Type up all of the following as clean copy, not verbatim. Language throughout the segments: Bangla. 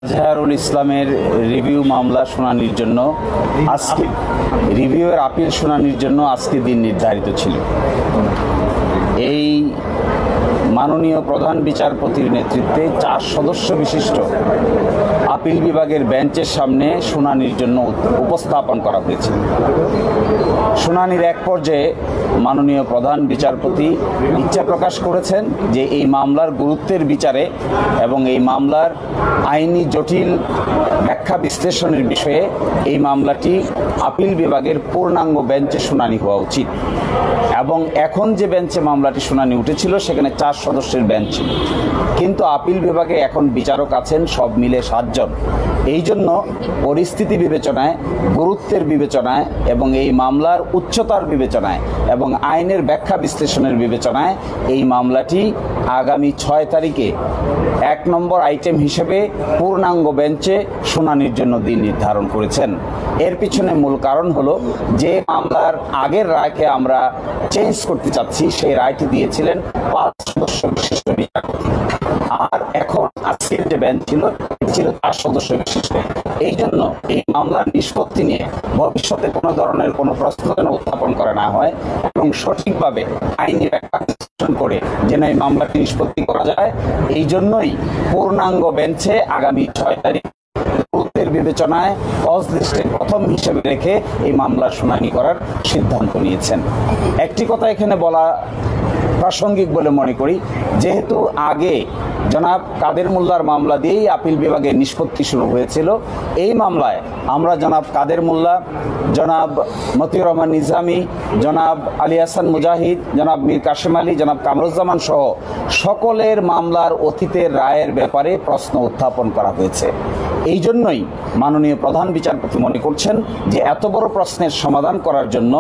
আজহারুল ইসলামের রিভিউ মামলা শুনানির জন্য আজকে রিভিউয়ের আপিল শুনানির জন্য আজকে দিন নির্ধারিত ছিল। এই মাননীয় প্রধান বিচারপতির নেতৃত্বে 4 সদস্য বিশিষ্ট আপিল বিভাগের বেঞ্চের সামনে শুনানির জন্য উপস্থাপন করা হয়েছে। শুনানির এক পর্যায়ে মাননীয় প্রধান বিচারপতি ইচ্ছা প্রকাশ করেছেন যে এই মামলার গুরুত্বের বিচারে এবং এই মামলার আইনি জটিল ব্যাখ্যা বিশ্লেষণের বিষয়ে এই মামলাটি আপিল বিভাগের পূর্ণাঙ্গ বেঞ্চে শুনানি হওয়া উচিত। এবং এখন যে বেঞ্চে মামলাটি শুনানি উঠেছিল সেখানে 4 সদস্যের বেঞ্চ ছিল, কিন্তু আপিল বিভাগে এখন বিচারক আছেন সব মিলে 7 জন। এই জন্য পরিস্থিতি বিবেচনায়, গুরুত্বের বিবেচনায় এবং এই মামলার উচ্চতার বিবেচনায় এবং আইনের ব্যাখ্যা বিশ্লেষণের বিবেচনায় এই মামলাটি আগামী 6 তারিখে 1 নম্বর আইটেম হিসেবে পূর্ণাঙ্গ বেঞ্চে শুনানির জন্য দিন নির্ধারণ করেছেন। এর পিছনে মূল কারণ হলো যে মামলার আগের রায়কে আমরা চেঞ্জ করতে চাচ্ছি, সেই রায়টি দিয়েছিলেন 5 সদস্য বিশিষ্ট বিচারপতি, আর এখন আজকের যে বেঞ্চ ছিল 4 সদস্য বিশিষ্ট। এই জন্য এই মামলার নিষ্পত্তি নিয়ে ভবিষ্যতে কোনো ধরনের কোনো প্রশ্ন যেন উত্থাপন করা না হয় এবং সঠিকভাবে আইনি ব্যাখ্যা বিশ্লেষণ করে যেন এই মামলাটি নিষ্পত্তি করা যায়, এই জন্যই পূর্ণাঙ্গ বেঞ্চে আগামী 6 তারিখ গুরুত্বের বিবেচনায় কজ লিস্টের প্রথম হিসেবে রেখে এই মামলার শুনানি করার সিদ্ধান্ত নিয়েছেন। একটি কথা এখানে বলা প্রাসঙ্গিক বলে মনে করি, যেহেতু আগে জনাব কাদের মোল্লার মামলা দিয়েই আপিল বিভাগের নিষ্পত্তি শুরু হয়েছিল, এই মামলায় আমরা জনাব কাদের মোল্লা, জনাব মতিউর রহমান নিজামী, জনাব আলী হাসান মুজাহিদ, জনাব মীর কাশেম আলী, জনাব কামরুজ্জামান সহ সকলের মামলার অতীতের রায়ের ব্যাপারে প্রশ্ন উত্থাপন করা হয়েছে। এই জন্যই মাননীয় প্রধান বিচারপতি মনে করছেন যে এত বড় প্রশ্নের সমাধান করার জন্য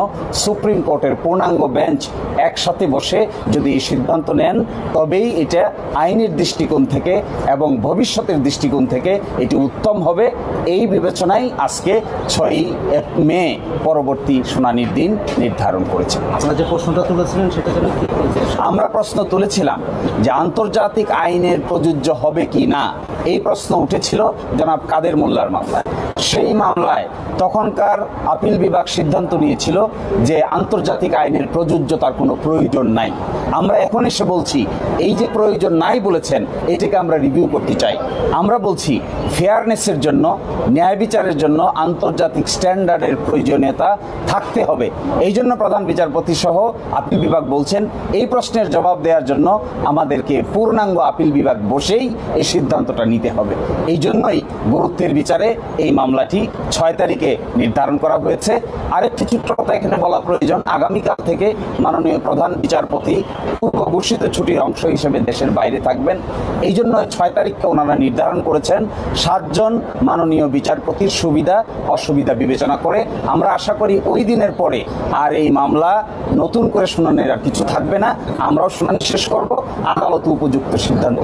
সুপ্রিম কোর্টের পূর্ণাঙ্গ বেঞ্চ একসাথে বসে যদি এই সিদ্ধান্ত নেন, তবেই এটা আইনের দৃষ্টিকোণ থেকে এবং ভবিষ্যতের দৃষ্টিকোণ থেকে এটি উত্তম হবে। এই বিবেচনায় আজকে 6 মে পরবর্তী শুনানির দিন নির্ধারণ করেছে। আপনারা যে প্রশ্নটা তুলেছিলেন সেটা আমরা প্রশ্ন তুলেছিলাম যে আন্তর্জাতিক আইনের প্রযোজ্য হবে কি না, এই প্রশ্ন উঠেছিল জনাব কাদের মোল্লার মামলায়। সেই মামলায় তখনকার আপিল বিভাগ সিদ্ধান্ত নিয়েছিল যে আন্তর্জাতিক আইনের প্রযোজ্যতার কোনো প্রয়োজন নাই। আমরা এখন এসে বলছি এই যে প্রয়োজন নাই বলেছেন, এটাকে আমরা রিভিউ করতে চাই। আমরা বলছি ফেয়ারনেসের জন্য, ন্যায় বিচারের জন্য আন্তর্জাতিক স্ট্যান্ডার্ডের প্রয়োজনীয়তা থাকতে হবে। এই জন্য প্রধান বিচারপতি সহ আপিল বিভাগ বলছেন এই প্রশ্নের জবাব দেওয়ার জন্য আমাদেরকে পূর্ণাঙ্গ আপিল বিভাগ বসেই এই সিদ্ধান্তটা নিতে হবে। এই জন্যই গুরুত্বের বিচারে এই মামলাটি 6 তারিখে নির্ধারণ করা হয়েছে। আরেকটি ছোট্ট কথা এখানে বলা প্রয়োজন, আগামীকাল থেকে মাননীয় প্রধান বিচারপতি পূর্ব ঘোষিত ছুটির অংশ হিসেবে দেশের বাইরে থাকবেন। এই জন্য 6 তারিখকে ওনারা নির্ধারণ করেছেন 7 জন মাননীয় বিচারপতির সুবিধা অসুবিধা বিবেচনা করে। আমরা আশা করি ওই দিনের পরে আর এই মামলা নতুন করে শুনানির আর কিছু থাকবে না। আমরাও শুনানি শেষ করব, আদালত উপযুক্ত সিদ্ধান্ত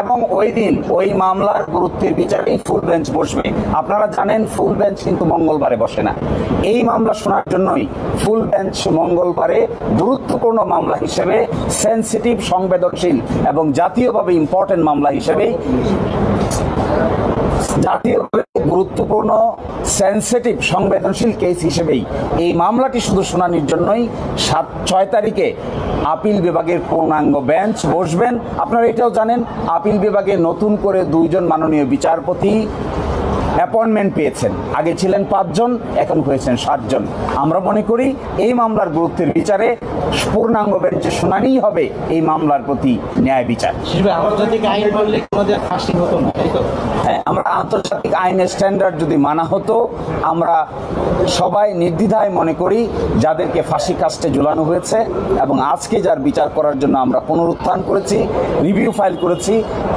এবং ওই দিন ওই মামলার গুরুত্বের বিচারে ফুল বেঞ্চ বসবে। আপনারা জানেন ফুল বেঞ্চ কিন্তু মঙ্গলবারে বসে না। এই মামলা শোনার জন্যই ফুল বেঞ্চ মঙ্গলবারে গুরুত্বপূর্ণ মামলা হিসেবে, সেন্সিটিভ, সংবেদনশীল এবং জাতীয়ভাবে ইম্পর্টেন্ট মামলা হিসেবে, জাতীয়ভাবে গুরুত্বপূর্ণ সেন্সিটিভ সংবেদনশীল কেস হিসেবেই এই মামলাটি শুধু শুনানির জন্যই 6 তারিখে আপিল বিভাগের পূর্ণাঙ্গ বেঞ্চ বসবেন। আপনারা এটাও জানেন আপিল বিভাগে নতুন করে 2 জন মাননীয় বিচারপতি অ্যাপয়েন্টমেন্ট পেয়েছেন। আগে ছিলেন 5 জন, এখন হয়েছেন 7 জন। আমরা মনে করি এই মামলার গুরুত্বের বিচারে পূর্ণাঙ্গ বেঞ্চে শুনানিই হবে এই মামলার প্রতি ন্যায় বিচার। আন্তর্জাতিক আইন বললে আমাদের ফাঁসি হতো না, তাই তো? হ্যাঁ, আমরা আন্তর্জাতিক আইনের স্ট্যান্ডার্ড যদি মানা হতো, আমরা সবাই নির্দ্বিধায় মনে করি যাদেরকে ফাঁসি কাস্টে ঝুলানো হয়েছে এবং আজকে যার বিচার করার জন্য আমরা পুনরুত্থান করেছি, রিভিউ ফাইল করেছি,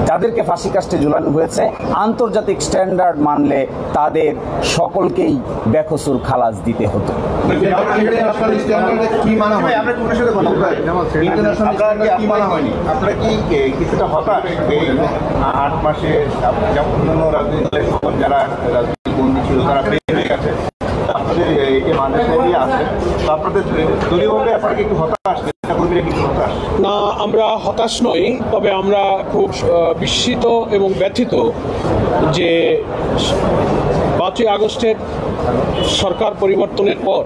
যাদেরকে ফাঁসি কাস্টে ঝুলানো হয়েছে, আন্তর্জাতিক স্ট্যান্ডার্ড মানলে তাদের সকলকেই বেকসুর খালাস দিতে হতো। আপনারা কি কিছুটা হতাশ 8 মাসে যারা রাজনৈতিক বন্দী ছিল তারা বের হয়ে গেছে, আপনাদের এই যে মানুষ আছে, আপনাদের দলীয়ভাবে আপনারা কি একটু হতাশ, কর্মীরা কিছু হতাশ? না, আমরা হতাশ নই, তবে আমরা খুব বিস্মিত এবং ব্যথিত যে 5ই আগস্টের সরকার পরিবর্তনের পর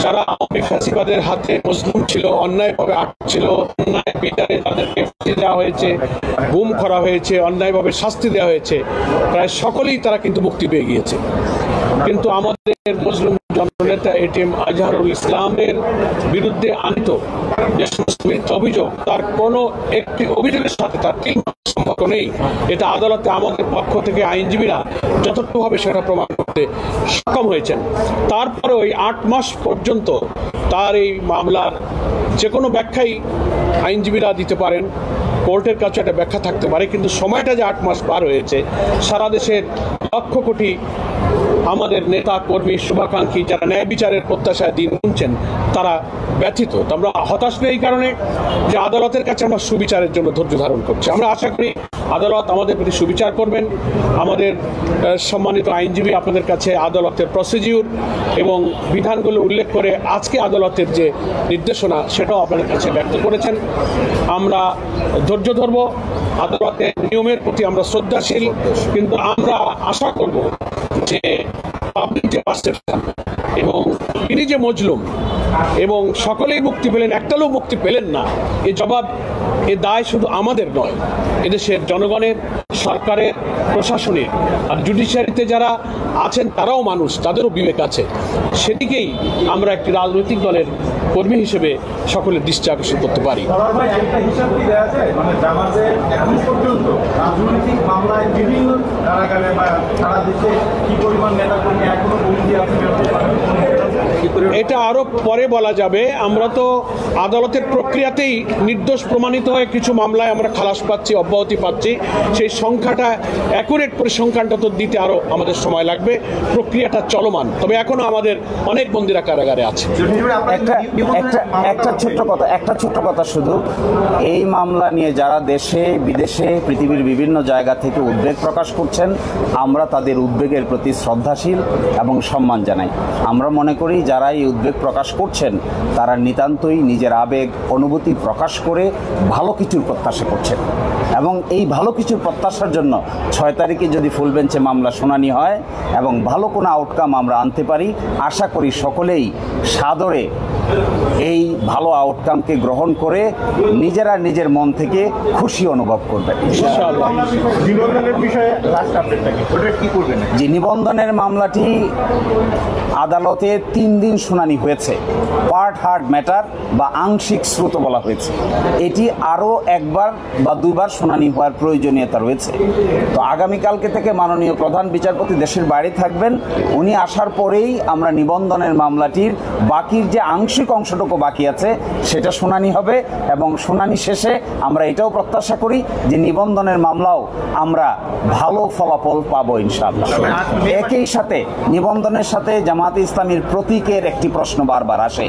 যারা আওয়ামী ফ্যাসিবাদের হাতে মজলুম ছিল, অন্যায়ভাবে আটছিল, অন্যায় বিচারে তাদেরকে ফাঁসি দেওয়া হয়েছে, গুম করা হয়েছে, অন্যায়ভাবে শাস্তি দেওয়া হয়েছে, প্রায় সকলেই তারা কিন্তু মুক্তি পেয়ে গিয়েছে। কিন্তু আমাদের মজলুম জননেতা এটিএম আজহারুল ইসলামের বিরুদ্ধে আনিত যে সমস্ত মিথ্যা অভিযোগ, তার কোনো একটি অভিযোগের সাথে তার সম্পর্ক নেই। এটা আদালতে আমাদের পক্ষ থেকে আইনজীবীরা যতটুকুভাবে সেটা প্রমাণ করতে সক্ষম হয়েছেন। তারপরে ওই 8 মাস পর্যন্ত তার এই মামলার যে কোনো ব্যাখ্যাই আইনজীবীরা দিতে পারেন, কোর্টের কাছে একটা ব্যাখ্যা থাকতে পারে, কিন্তু সময়টা যে 8 মাস পার হয়েছে, সারা দেশের লক্ষ কোটি আমাদের নেতা কর্মী শুভাকাঙ্ক্ষী যারা ন্যায় বিচারের প্রত্যাশায় দিন গুনছেন তারা ব্যথিত। আমরা হতাশ নেই এই কারণে যে আদালতের কাছে আমরা সুবিচারের জন্য ধৈর্য ধারণ করছি। আমরা আশা করি আদালত আমাদের প্রতি সুবিচার করবেন। আমাদের সম্মানিত আইনজীবী আপনাদের কাছে আদালতের প্রসিডিউর এবং বিধানগুলো উল্লেখ করে আজকে আদালতের যে নির্দেশনা সেটাও আপনাদের কাছে ব্যক্ত করেছেন। আমরা ধৈর্য ধরব, আদালতের নিয়মের প্রতি আমরা শ্রদ্ধাশীল, কিন্তু আমরা আশা করব যে পাবলিক যে পারসেপশন এবং তিনি যে মজলুম এবং সকলেই মুক্তি পেলেন, একটা লোক মুক্তি পেলেন না, এ জবাব এ দায় শুধু আমাদের নয়, এদেশের জনগণের, সরকারের, প্রশাসনের। আর জুডিশিয়ারিতে যারা আছেন তারাও মানুষ, তাদেরও বিবেক আছে। সেদিকেই আমরা একটি রাজনৈতিক দলের কর্মী হিসেবে সকলের দৃষ্টি আকর্ষণ করতে পারি। একটা হিসাব কি দেওয়া যায়, মানে জামাতের এখন পর্যন্ত রাজনৈতিক মামলায় বিভিন্ন কারাগারে বা সারা দেশে কি পরিমাণ নেতাকর্মী এখনো বন্দী আছে? এটা আরো পরে বলা যাবে। আমরা তো আদালতের প্রক্রিয়াতেই নির্দোষ প্রমাণিত হয়ে কিছু মামলায় আমরা খালাস পাচ্ছি, অব্যাহতি পাচ্ছি। সেই সংখ্যাটা অ্যাকুরেট পরিসংখ্যানটা তো দিতে আরো আমাদের সময় লাগবে, প্রক্রিয়াটা চলমান। তবে এখনো আমাদের অনেক বন্দীরা কারাগারে আছে। একটা ছোট্ট কথা শুধু, এই মামলা নিয়ে যারা দেশে বিদেশে পৃথিবীর বিভিন্ন জায়গা থেকে উদ্বেগ প্রকাশ করছেন, আমরা তাদের উদ্বেগের প্রতি শ্রদ্ধাশীল এবং সম্মান জানাই। আমরা মনে করি যারা এই উদ্বেগ প্রকাশ করছেন তারা নিতান্তই নিজের আবেগ অনুভূতি প্রকাশ করে ভালো কিছুর প্রত্যাশা করছেন, এবং এই ভালো কিছুর প্রত্যাশার জন্য 6 তারিখে যদি ফুল বেঞ্চে মামলা শুনানি হয় এবং ভালো কোনো আউটকাম আমরা আনতে পারি, আশা করি সকলেই সাদরে এই ভালো আউটকামকে গ্রহণ করে নিজেরা নিজের মন থেকে খুশি অনুভব করবে। নিবন্ধনের বিষয়ে লাস্ট আপডেটটা কি, ওটা কি করবেন? যে নিবন্ধনের মামলাটি আদালতে 3 দিন শুনানি হয়েছে, পার্ট হার্ড ম্যাটার বা আংশিক শ্রুত বলা হয়েছে। এটি আরও 1বার বা 2বার শুনানি হওয়ার প্রয়োজনীয়তা রয়েছে। তো আগামীকালকে থেকে মাননীয় প্রধান বিচারপতি দেশের বাইরে থাকবেন, উনি আসার পরেই আমরা নিবন্ধনের মামলাটির বাকির যে আংশিক অংশটুকু বাকি আছে সেটা শুনানি হবে, এবং শুনানি শেষে আমরা এটাও প্রত্যাশা করি যে নিবন্ধনের মামলাও আমরা ভালো ফলাফল পাবো ইনশাআল্লাহ। একই সাথে নিবন্ধনের সাথে জামায়াতে ইসলামীর প্রতীকের একটি প্রশ্ন বারবার আসে।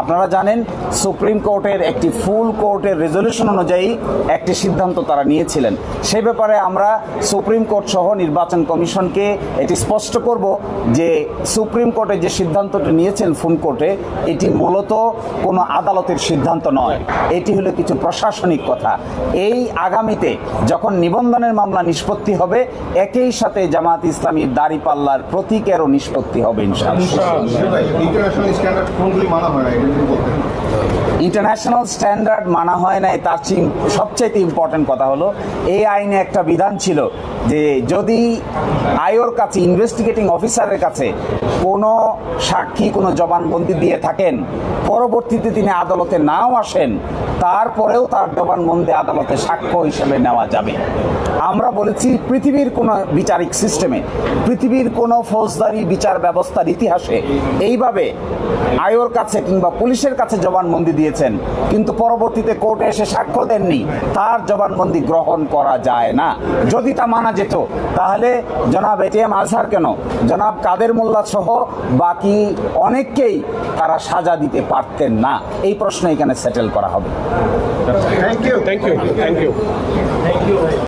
আপনারা জানেন সুপ্রিম কোর্টের একটি ফুল কোর্টের রেজলিউশন অনুযায়ী একটি সিদ্ধান্ত তারা নিয়েছিলেন। সে ব্যাপারে আমরা সুপ্রিম কোর্ট সহ নির্বাচন কমিশনকে এটি স্পষ্ট করব যে সুপ্রিম কোর্টে যে সিদ্ধান্তটি নিয়েছেন ফুল কোর্টে, এটি মূলত কোনো আদালতের সিদ্ধান্ত নয়, এটি হলো কিছু প্রশাসনিক কথা। এই আগামীতে যখন নিবন্ধনের মামলা নিষ্পত্তি হবে, একই সাথে জামায়াত ইসলামীর দাঁড়িপাল্লার প্রতীকেরও নিষ্পত্তি হবে ইনশাআল্লাহ। ইন্টারন্যাশনাল স্ট্যান্ডার্ড কোনগুলি মানা হয় না, এটা যদি বলতেন। ইন্টারন্যাশনাল স্ট্যান্ডার্ড মানা হয় না, তার সবচেয়ে ইম্পর্টেন্ট কথা হলো এই আইনে একটা বিধান ছিল যে যদি আয়োর কাছে, ইনভেস্টিগেটিং অফিসারের কাছে কোনো সাক্ষী কোনো জবানবন্দি দিয়ে থাকেন, পরবর্তীতে তিনি আদালতে নাও আসেন, তারপরেও তার জবানবন্দি আদালতে সাক্ষ্য হিসেবে নেওয়া যাবে। আমরা বলেছি পৃথিবীর কোনো বিচারিক সিস্টেমে, পৃথিবীর কোনো ফৌজদারি বিচার ব্যবস্থার ইতিহাসে এইভাবে আয়োর কাছে কিংবা পুলিশের কাছে জবানবন্দি দিয়েছেন কিন্তু পরবর্তীতে কোর্টে এসে সাক্ষ্য দেননি, তার জবানবন্দি গ্রহণ করা যায় না। যদি তা মানা যেত তাহলে জনাব এটিএম আজহার কেন, জনাব কাদের মোল্লা সহ বাকি অনেককেই তারা সাজা দিতে পারতেন না। এই প্রশ্ন এখানে সেটেল করা হবে। Thank you. Thank you.